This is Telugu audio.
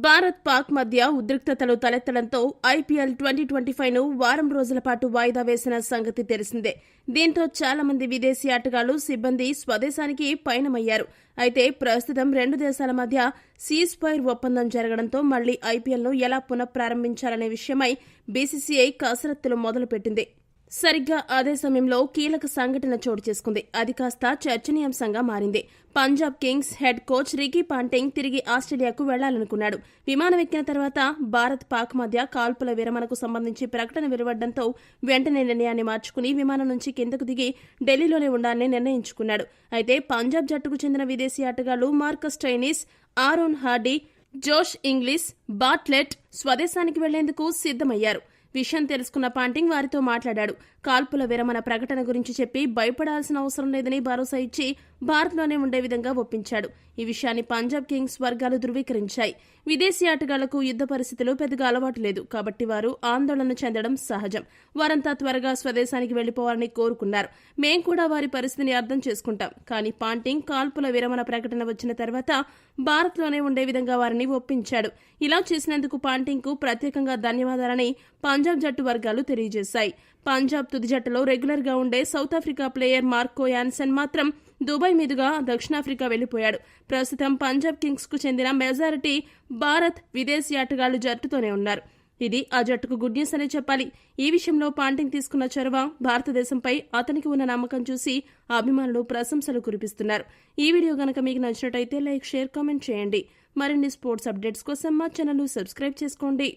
భారత్ పాక్ మధ్య ఉద్రిక్తతలు తలెత్తడంతో ఐపీఎల్ 2025ను వారం రోజుల పాటు వాయిదా వేసిన సంగతి తెలిసిందే. దీంతో చాలా మంది విదేశీ ఆటగాళ్లు, సిబ్బంది స్వదేశానికి పయనమయ్యారు. అయితే ప్రస్తుతం రెండు దేశాల మధ్య సీజ్ ఫైర్ ఒప్పందం జరగడంతో మళ్లీ ఐపీఎల్ను ఎలా పునఃప్రారంభించాలనే విషయమై బీసీసీఐ కసరత్తులు మొదలుపెట్టింది. సరిగ్గా అదే సమయంలో కీలక సంఘటన చోటు చేసుకుంది. అది కాస్త చర్చనీయాంశంగా మారింది. Punjab Kings head coach Ricky Ponting తిరిగి ఆస్ట్రేలియాకు వెళ్లాలనుకున్నాడు. విమానం ఎక్కిన తర్వాత భారత్ పాక్ మధ్య కాల్పుల విరమణకు సంబంధించి ప్రకటన వెలువడడంతో వెంటనే నిర్ణయాన్ని మార్చుకుని విమానం నుంచి కిందకు దిగి ఢిల్లీలోనే ఉండాలని నిర్ణయించుకున్నాడు. అయితే పంజాబ్ జట్టుకు చెందిన విదేశీ ఆటగాళ్లు Marcus Stoinis, Aaron Hardy, Josh Inglis, Bartlett స్వదేశానికి వెళ్లేందుకు సిద్దమయ్యారు. విషయం తెలుసుకున్న పాంటింగ్ వారితో మాట్లాడాడు. కాల్పుల విరమణ ప్రకటన గురించి చెప్పి భయపడాల్సిన అవసరం లేదని భరోసా ఇచ్చి భారత్లోనే ఉండే విధంగా ఒప్పించాడు. ఈ విషయాన్ని పంజాబ్ కింగ్స్ వర్గాలు ధృవీకరించాయి. విదేశీ ఆటగాళ్లకు యుద్ధ పరిస్థితులు పెద్దగా అలవాటు లేదు కాబట్టి వారు ఆందోళన చెందడం సహజం. వారంతా త్వరగా స్వదేశానికి వెళ్లిపోవాలని కోరుకున్నారు. మేం కూడా వారి పరిస్థితిని అర్థం చేసుకుంటాం. కానీ పాంటింగ్ కాల్పుల విరమణ ప్రకటన వచ్చిన తర్వాత భారత్లోనే ఉండే విధంగా వారిని ఒప్పించాడు. ఇలా చేసినందుకు పాంటింగ్కు ప్రత్యేకంగా ధన్యవాదాలని పంజాబ్ జట్టు వర్గాలు తెలియజేశాయి. పంజాబ్ తుది జట్టులో రెగ్యులర్ గా ఉండే south Africa player Marco Jansen మాత్రం దుబాయ్ మీదుగా దక్షిణాఫ్రికా వెళ్లిపోయాడు. ప్రస్తుతం పంజాబ్ కింగ్స్ కు చెందిన మెజారిటీ భారత్ విదేశీ ఆటగాళ్లు జట్టుతోనే ఉన్నారు. ఇది ఆ జట్టుకు గుడ్ న్యూస్ అనే చెప్పాలి. ఈ విషయంలో పాంటింగ్ తీసుకున్న చొరవ, భారతదేశంపై అతనికి ఉన్న నమ్మకం చూసి అభిమానులు ప్రశంసలు కురిపిస్తున్నారు. ఈ వీడియో గనక మీకు నచ్చినట్టయితే లైక్, షేర్, కామెంట్ చేయండి. మరిన్ని స్పోర్ట్స్ అప్డేట్స్ కోసం మా ఛానల్ సబ్స్క్రైబ్ చేసుకోండి.